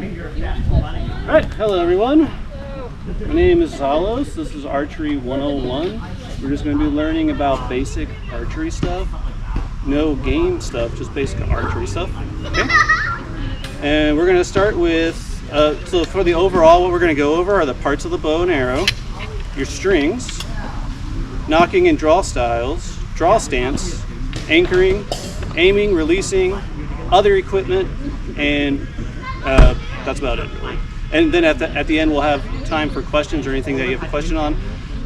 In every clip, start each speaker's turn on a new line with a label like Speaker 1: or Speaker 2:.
Speaker 1: Alright, hello everyone. My name is Zalos. This is Archery 101. We're just going to be learning about basic archery stuff. No game stuff, just basic archery stuff. Okay? And we're going to start with, so for the overall, what we're going to go over are the parts of the bow and arrow, your strings, nocking and draw styles, draw stance, anchoring, aiming, releasing, other equipment, and that's about it really. And then at the end we'll have time for questions or anything that you have a question on.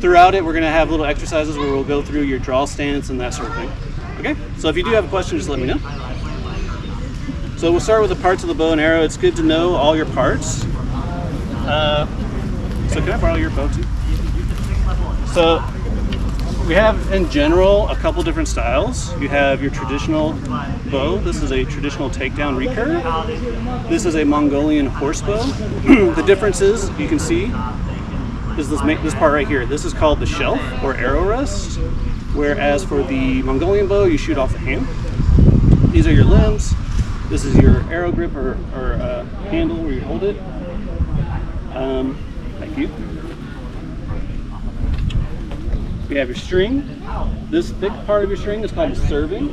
Speaker 1: Throughout it we're going to have little exercises where we'll go through your draw stance and that sort of thing. Okay, so if you do have a question, just let me know. So we'll start with the parts of the bow and arrow. It's good to know all your parts. So can I borrow your bow too? So we have in general a couple different styles. You have your traditional bow. This is a traditional takedown recurve. This is a Mongolian horse bow. The difference is, you can see, is this part right here. This is called the shelf or arrow rest, whereas for the Mongolian bow you shoot off the hand. These are your limbs. This is your arrow grip or handle where you hold it. Thank you. We have your string. This thick part of your string is called the serving.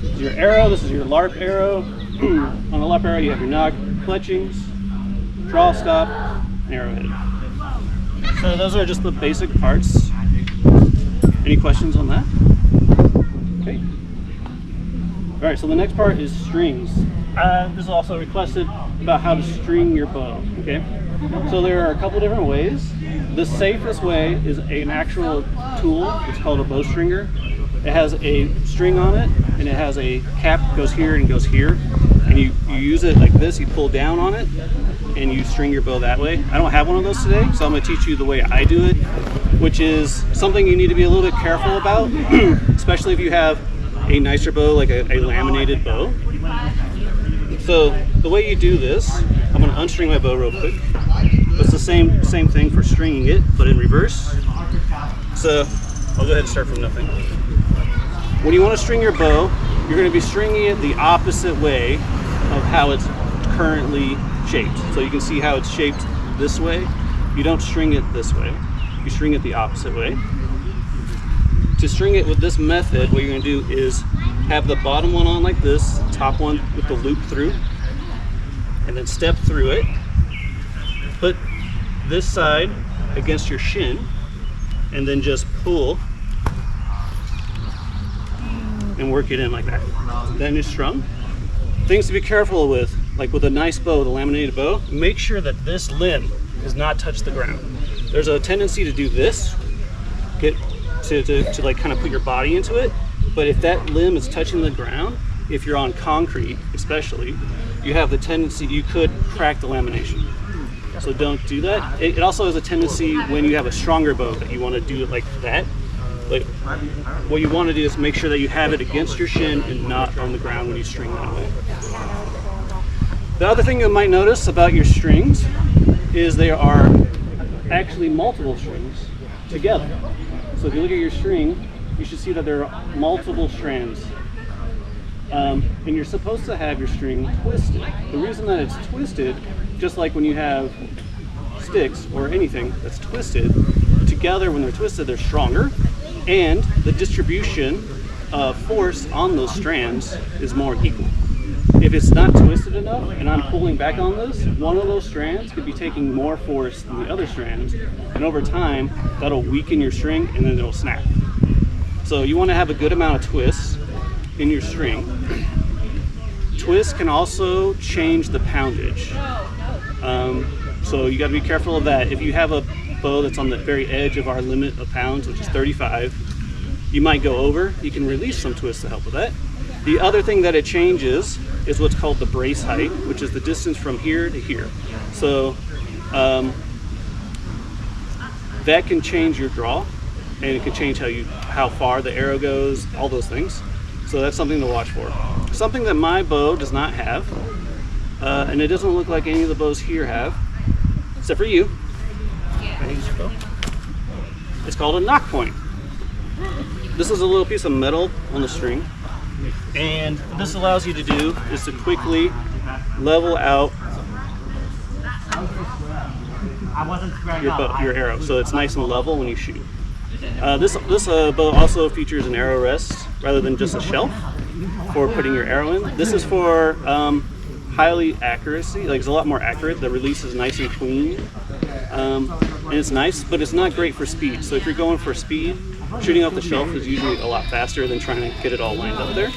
Speaker 1: This is your arrow. This is your LARP arrow. On the LARP arrow you have your knock, fletchings, draw stop, and arrowhead. So those are just the basic parts. Any questions on that? Okay. All right, so the next part is strings. This is also requested about how to string your bow, okay? So there are a couple different ways. The safest way is an actual tool. It's called a bow stringer. It has a string on it, and it has a cap that goes here and goes here. And you use it like this, you pull down on it, and you string your bow that way. I don't have one of those today, so I'm gonna teach you the way I do it, which is something you need to be a little bit careful about, especially if you have a nicer bow, like a laminated bow. So the way you do this, I'm going to unstring my bow real quick. It's the same thing for stringing it, but in reverse. So I'll go ahead and start from nothing. When you want to string your bow, you're going to be stringing it the opposite way of how it's currently shaped. So you can see how it's shaped this way. You don't string it this way. You string it the opposite way. To string it with this method, what you're going to do is have the bottom one on like this, top one with the loop through, and then step through it. Put this side against your shin, and then just pull and work it in like that. Then it's strung. Things to be careful with, like with a nice bow, the laminated bow, make sure that this limb does not touch the ground. There's a tendency to do this, to like kind of put your body into it, but if that limb is touching the ground, if you're on concrete especially, you have the tendency, you could crack the lamination. So don't do that. It also has a tendency when you have a stronger bow that you want to do it like that. But what you want to do is make sure that you have it against your shin and not on the ground when you string that way. The other thing you might notice about your strings is there are actually multiple strings together. So if you look at your string, you should see that there are multiple strands. And you're supposed to have your string twisted. The reason that it's twisted, just like when you have sticks or anything that's twisted, together when they're twisted they're stronger, and the distribution of force on those strands is more equal. If it's not twisted enough and I'm pulling back on this, one of those strands could be taking more force than the other strands, and over time that'll weaken your string and then it'll snap. So you want to have a good amount of twists in your string. Twists can also change the poundage. So you got to be careful of that. If you have a bow that's on the very edge of our limit of pounds, which is 35, you might go over. You can release some twists to help with that. The other thing that it changes is what's called the brace height, which is the distance from here to here. So that can change your draw, and it can change how far the arrow goes, all those things. So that's something to watch for. Something that my bow does not have, and it doesn't look like any of the bows here have, except for you. It's called a knock point. This is a little piece of metal on the string. And this allows you to do is to quickly level out your arrow, so it's nice and level when you shoot. This bow also features an arrow rest rather than just a shelf for putting your arrow in. This is for highly accuracy, like it's a lot more accurate. The release is nice and clean, and it's nice, but it's not great for speed. So if you're going for speed, shooting off the shelf is usually a lot faster than trying to get it all lined up there.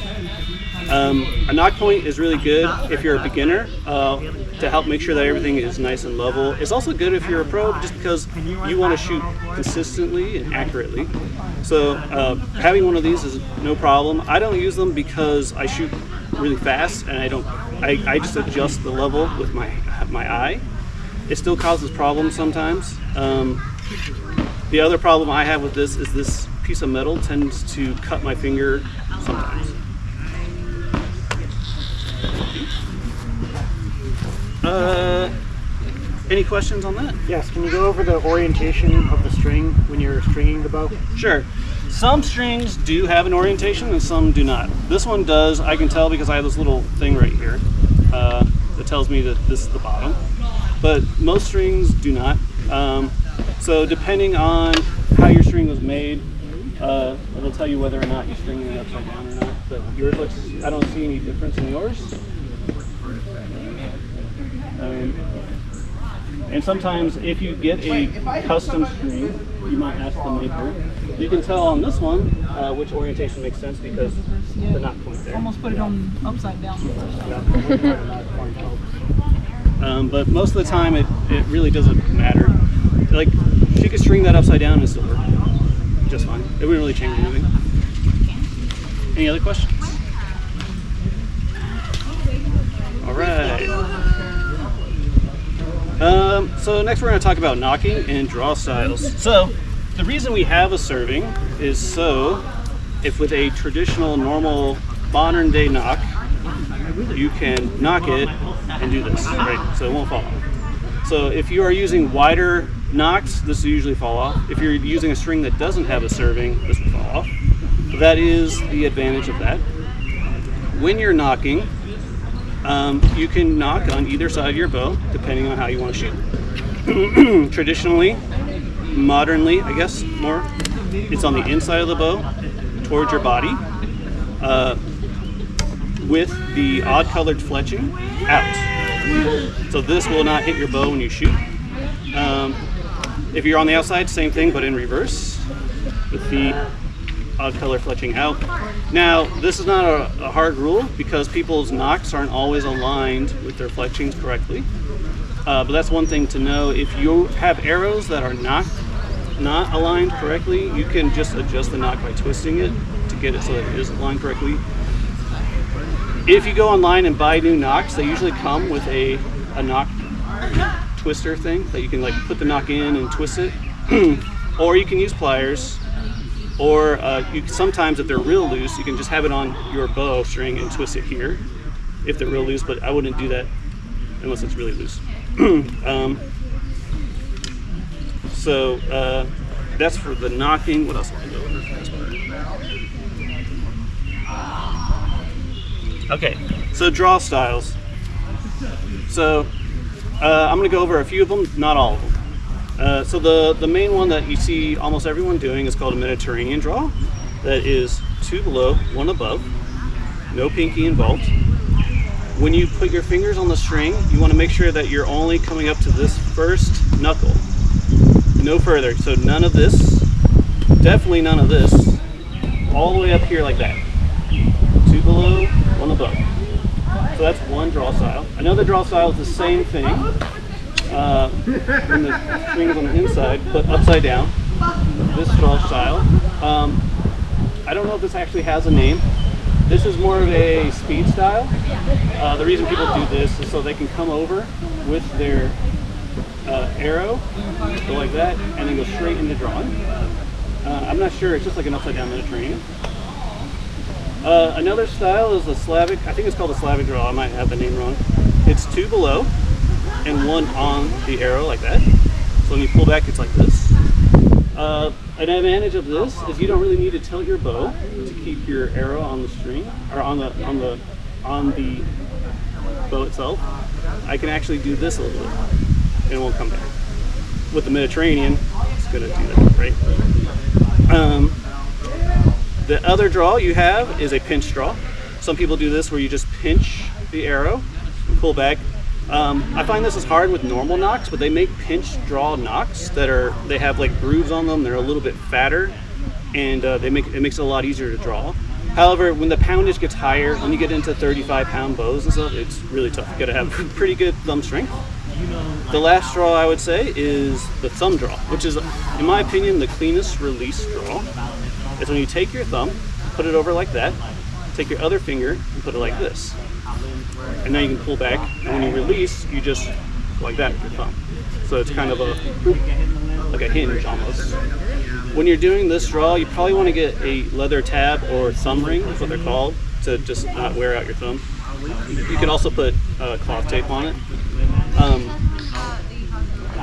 Speaker 1: A knock point is really good if you're a beginner to help make sure that everything is nice and level. It's also good if you're a pro just because you want to shoot consistently and accurately. So having one of these is no problem. I don't use them because I shoot really fast and I just adjust the level with my eye. It still causes problems sometimes. The other problem I have with this is this piece of metal tends to cut my finger sometimes. Any questions on that?
Speaker 2: Yes, can you go over the orientation of the string when you're stringing the bow?
Speaker 1: Sure. Some strings do have an orientation and some do not. This one does. I can tell because I have this little thing right here that tells me that this is the bottom. But most strings do not. So depending on how your string was made, it'll tell you whether or not you're stringing it upside down or not. But yours looks, I don't see any difference in yours. And sometimes if you get a custom string, you might ask the maker. You can tell on this one which orientation makes sense because the knot point there.
Speaker 3: Almost put it on upside down.
Speaker 1: But most of the time it really doesn't matter. Like, she could string that upside down and still work just fine. It wouldn't really change anything. Any other questions? All right. So next we're going to talk about knocking and draw styles. So the reason we have a serving is so if with a traditional, normal, modern day knock, you can knock it and do this, right? So it won't fall off. So if you are using wider knocks, this will usually fall off. If you're using a string that doesn't have a serving, this will fall off. That is the advantage of that. When you're knocking, you can knock on either side of your bow, depending on how you want to shoot. Traditionally, modernly, I guess, more, it's on the inside of the bow, towards your body, with the odd-colored fletching out. So this will not hit your bow when you shoot. If you're on the outside, same thing, but in reverse, with the odd color fletching out. Now, this is not a hard rule because people's knocks aren't always aligned with their fletchings correctly. But that's one thing to know. If you have arrows that are not aligned correctly, you can just adjust the knock by twisting it to get it so that it is aligned correctly. If you go online and buy new knocks, they usually come with a knock twister thing that you can like put the knock in and twist it. Or you can use pliers. Or sometimes if they're real loose, you can just have it on your bow string and twist it here if they're real loose, but I wouldn't do that unless it's really loose. So that's for the knocking. What else will I go over for this part? Okay, so draw styles. So I'm going to go over a few of them, not all of them. So the main one that you see almost everyone doing is called a Mediterranean draw. That is 2 below, 1 above, no pinky involved. When you put your fingers on the string, you want to make sure that you're only coming up to this first knuckle, no further. So none of this, definitely none of this, all the way up here like that. 2 below, 1 above. So that's one draw style. Another draw style is the same thing. When the string is on the inside, but upside down. This draw style. I don't know if this actually has a name. This is more of a speed style. The reason people do this is so they can come over with their arrow, go like that, and then go straight into drawing. I'm not sure, it's just like an upside down Mediterranean. Another style is the Slavic, I think it's called the Slavic draw, I might have the name wrong. It's 2 below and 1 on the arrow like that. So when you pull back, it's like this. An advantage of this is you don't really need to tilt your bow to keep your arrow on the string or on the bow itself, I can actually do this a little bit and it won't come down. With the Mediterranean, it's gonna do that, right? The other draw you have is a pinch draw. Some people do this where you just pinch the arrow and pull back. I find this is hard with normal nocks, but they make pinch draw nocks they have like grooves on them. They're a little bit fatter, and it makes it a lot easier to draw. However, when the poundage gets higher, when you get into 35-pound bows and stuff, it's really tough. You gotta have pretty good thumb strength. The last draw I would say is the thumb draw, which is, in my opinion, the cleanest release draw. It's when you take your thumb, put it over like that, take your other finger and put it like this. And now you can pull back, and when you release, you just like that with your thumb. So it's kind of like a hinge almost. When you're doing this draw, you probably want to get a leather tab or thumb ring, is what they're called, to just not wear out your thumb. You can also put cloth tape on it.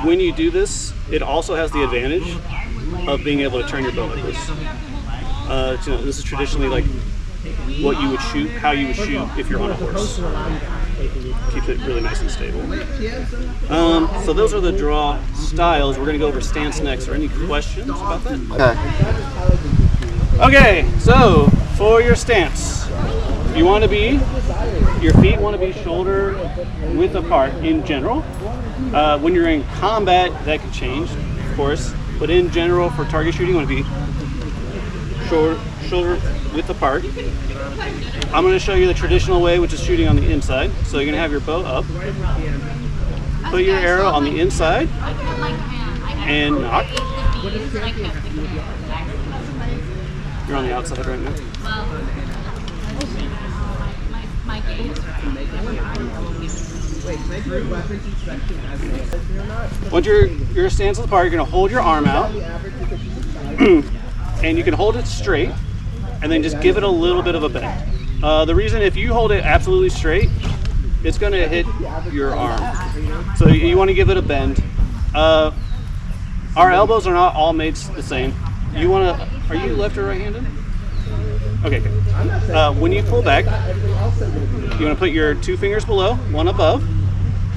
Speaker 1: When you do this, it also has the advantage of being able to turn your bow like this. This is traditionally like what you would shoot, how you would shoot if you're on a horse. Keeps it really nice and stable. So those are the draw styles. We're going to go over stance next. Are any questions about that? Okay, so for your stance, your feet want to be shoulder width apart in general. When you're in combat, that could change, of course. But in general, for target shooting, you want to be shoulder width apart. I'm going to show you the traditional way, which is shooting on the inside. So you're going to have your bow up, put your arrow on the inside, and knock. You're on the outside right now. Once your stance is apart, you're going to hold your arm out, and you can hold it straight, and then just give it a little bit of a bend. The reason, if you hold it absolutely straight, it's going to hit your arm. So you want to give it a bend. Our elbows are not all made the same. Are you left or right-handed? Okay, good. When you pull back, you want to put your two fingers below, one above,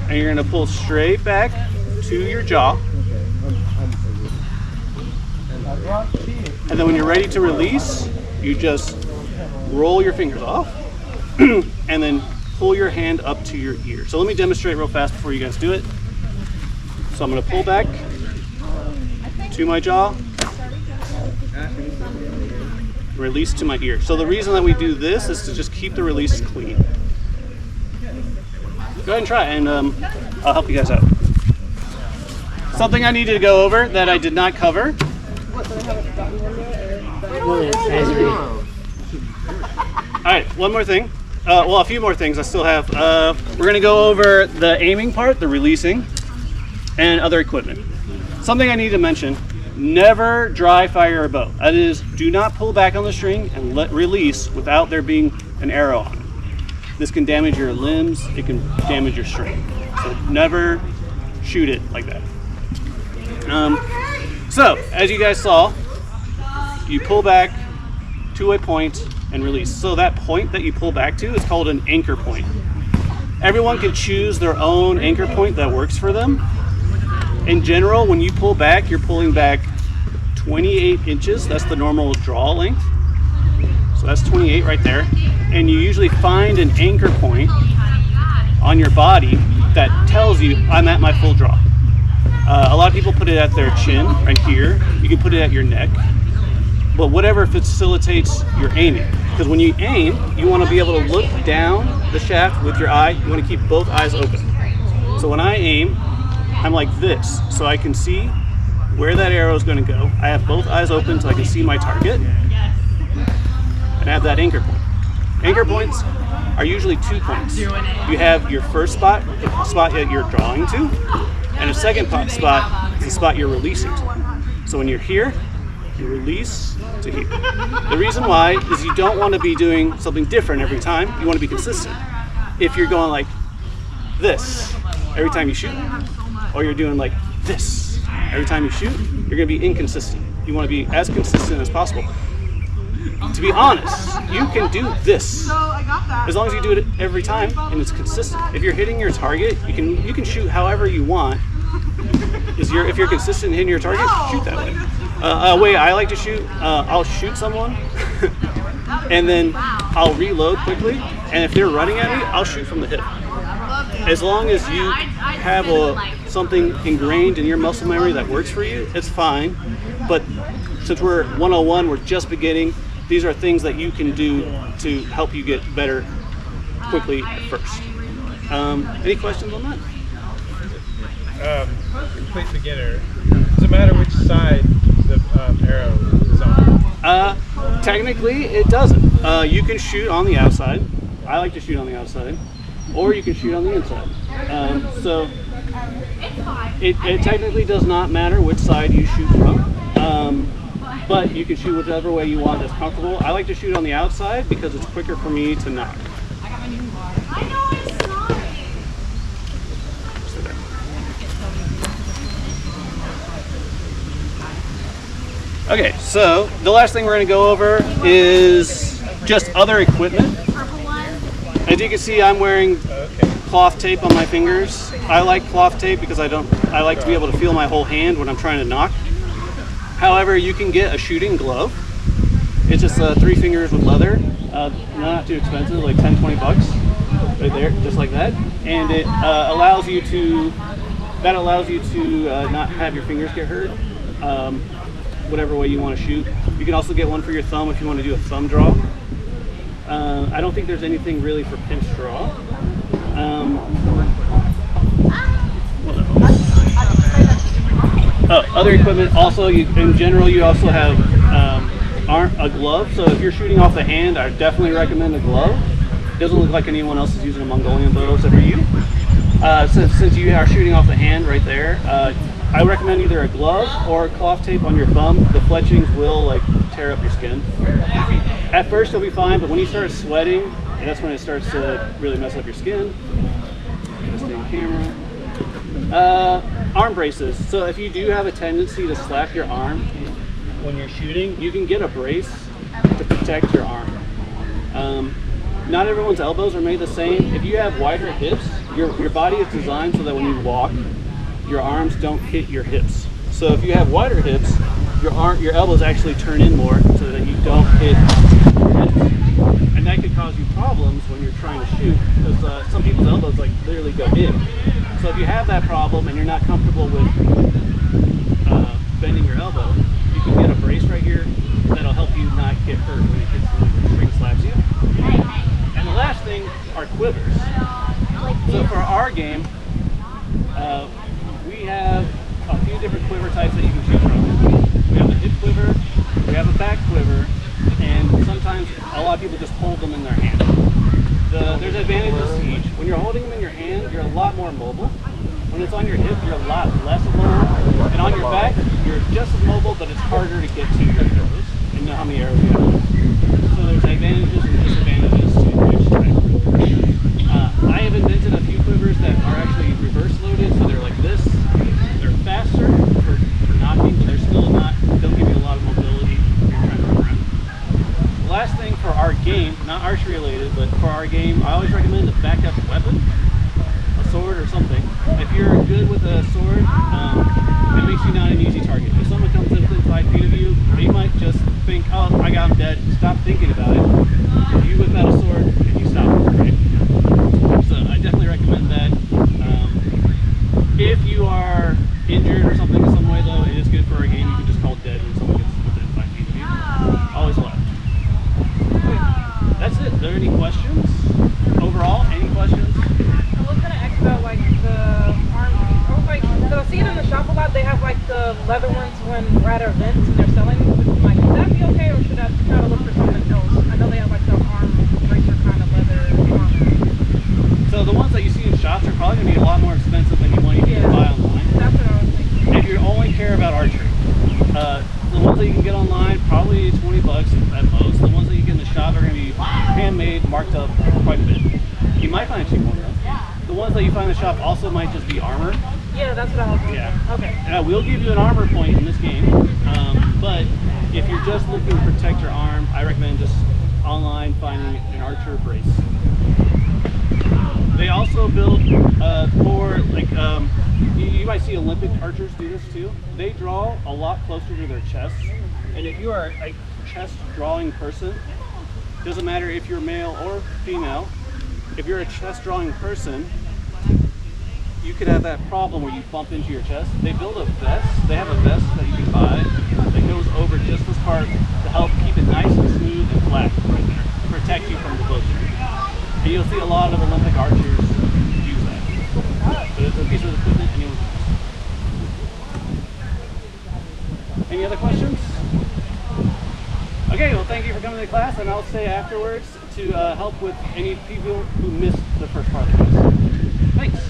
Speaker 1: and you're going to pull straight back to your jaw. And then when you're ready to release, you just roll your fingers off and then pull your hand up to your ear. So let me demonstrate real fast before you guys do it. So I'm going to pull back to my jaw, release to my ear. So the reason that we do this is to just keep the release clean. Go ahead and try, and I'll help you guys out. Something I needed to go over that I did not cover. Alright, one more thing. A few more things I still have. We're going to go over the aiming part, the releasing, and other equipment. Something I need to mention, never dry fire a bow. That is, do not pull back on the string and let release without there being an arrow on it. This can damage your limbs, it can damage your string. So never shoot it like that. So, as you guys saw, you pull back to a point and release. So that point that you pull back to is called an anchor point. Everyone can choose their own anchor point that works for them. In general, when you pull back, you're pulling back 28 inches. That's the normal draw length. So that's 28 right there. And you usually find an anchor point on your body that tells you, I'm at my full draw. A lot of people put it at their chin, right here. You can put it at your neck. But whatever facilitates your aiming. Because when you aim, you want to be able to look down the shaft with your eye. You want to keep both eyes open. So when I aim, I'm like this. So I can see where that arrow is going to go. I have both eyes open so I can see my target. And I have that anchor point. Anchor points are usually 2 points. You have your first spot, the spot that you're drawing to, and a second spot is the spot you're releasing to. So when you're here, you release to here. The reason why is you don't want to be doing something different every time. You want to be consistent. If you're going like this every time you shoot, or you're doing like this every time you shoot, you're going to be inconsistent. You want to be as consistent as possible. to be honest, you can do this as long as you do it every time and it's consistent. If you're hitting your target, you can shoot however you want. If you're consistent in hitting your target, shoot that way. A way I like to shoot, I'll shoot someone and then I'll reload quickly, and if they're running at me, I'll shoot from the hip. As long as you have something ingrained in your muscle memory that works for you, it's fine. But since we're 101, we're just beginning, these are things that you can do to help you get better quickly at first. Any questions on that?
Speaker 3: Complete beginner. Does it matter which side the arrow is on?
Speaker 1: Technically, it doesn't. You can shoot on the outside. I like to shoot on the outside. Or you can shoot on the inside. So it technically does not matter which side you shoot from. But you can shoot whichever way you want that's comfortable. I like to shoot on the outside because it's quicker for me to knock. Okay, so the last thing we're going to go over is just other equipment. As you can see, I'm wearing cloth tape on my fingers. I like cloth tape because I like to be able to feel my whole hand when I'm trying to knock. However, you can get a shooting glove. It's just 3 fingers with leather. Not too expensive, like 10, 20 bucks. Right there, just like that. And it allows you to not have your fingers get hurt. Whatever way you want to shoot. You can also get one for your thumb if you want to do a thumb draw. I don't think there's anything really for pinch draw. Other equipment also, in general, you also have a glove. So if you're shooting off the hand, I definitely recommend a glove. It doesn't look like anyone else is using a Mongolian bow except for you. Since you are shooting off the hand right there, I recommend either a glove or cloth tape on your thumb. The fletchings will tear up your skin. At first it'll be fine, but when you start sweating, that's when it starts to really mess up your skin. Stay on camera. Arm braces. So if you do have a tendency to slap your arm when you're shooting, you can get a brace to protect your arm. Not everyone's elbows are made the same. If you have wider hips, your body is designed so that when you walk, your arms don't hit your hips. So if you have wider hips, your elbows actually turn in more so that you don't hit your hips. And that could cause you problems when you're trying to shoot because some people's elbows literally go in. So if you have that problem and you're not comfortable with bending your elbow, you can get a brace right here that'll help you not get hurt when the string slaps you. And the last thing are quivers. So for our game, we have a few different quiver types that you can choose from. We have a hip quiver, we have a back quiver, and sometimes a lot of people just hold them in their hand. There's advantages to each. When you're holding them in your hand, you're a lot more mobile. When it's on your hip, you're a lot less mobile. And on your back, you're just as mobile, but it's harder to get to your arrows and know how many arrows you have. So there's advantages and disadvantages to each type. I have invented a few quivers that are actually reverse loaded, so they're like this. They're faster for knocking, but they're still don't give you a lot of mobility if you're trying to run around. The last thing for our game, not archery related, but for our game, I always recommend a backup weapon, a sword or something. If you're good with a sword, it makes you not an easy target. If someone comes in within 5 feet of you, they might just think, oh, I got him dead. Stop thinking about it. You whip out a sword and you stop it, right? So I definitely recommend that. If you are injured or something in some way, though, it is good for our game. You can just call dead when someone gets within 5 feet of you. Always allowed. That's it. Are there any questions? Overall, any questions?
Speaker 4: I was gonna ask about the arm. I was because I see it in the shop a lot. They have the leather ones when we're at our events and they're selling. Would that be okay, or should I try to look for something else? I know they have the arm bracer kind of leather armor.
Speaker 1: So the ones that you see in shops are probably gonna be a lot more expensive than you want to buy online.
Speaker 4: That's what I was thinking.
Speaker 1: If you only care about archery, the ones that you can get online probably 20 bucks at most. The ones that you get in the shop are going to be handmade, marked up quite a bit. You might find a cheap one though. The ones that you find in the shop also might just be armor.
Speaker 4: Yeah, that's what I was thinking.
Speaker 1: Yeah.
Speaker 4: Okay.
Speaker 1: And I will give you an armor point in this game, but if you're just looking to protect your arm, I recommend just online finding an archer brace. They also build for like you might see Olympic archers do this too. They draw a lot closer to their chest, and if you are a chest drawing person, doesn't matter if you're male or female. If you're a chest drawing person, you could have that problem where you bump into your chest. They build a vest. They have a vest that you can buy that goes over just this part to help keep it nice and smooth and flat right there to protect you from the bowstring. And you'll see a lot of Olympic archers use that. But it's a piece of equipment anyone can use. Any other questions? Okay, well thank you for coming to the class, and I'll stay afterwards to help with any people who missed the first part of the class. Thanks.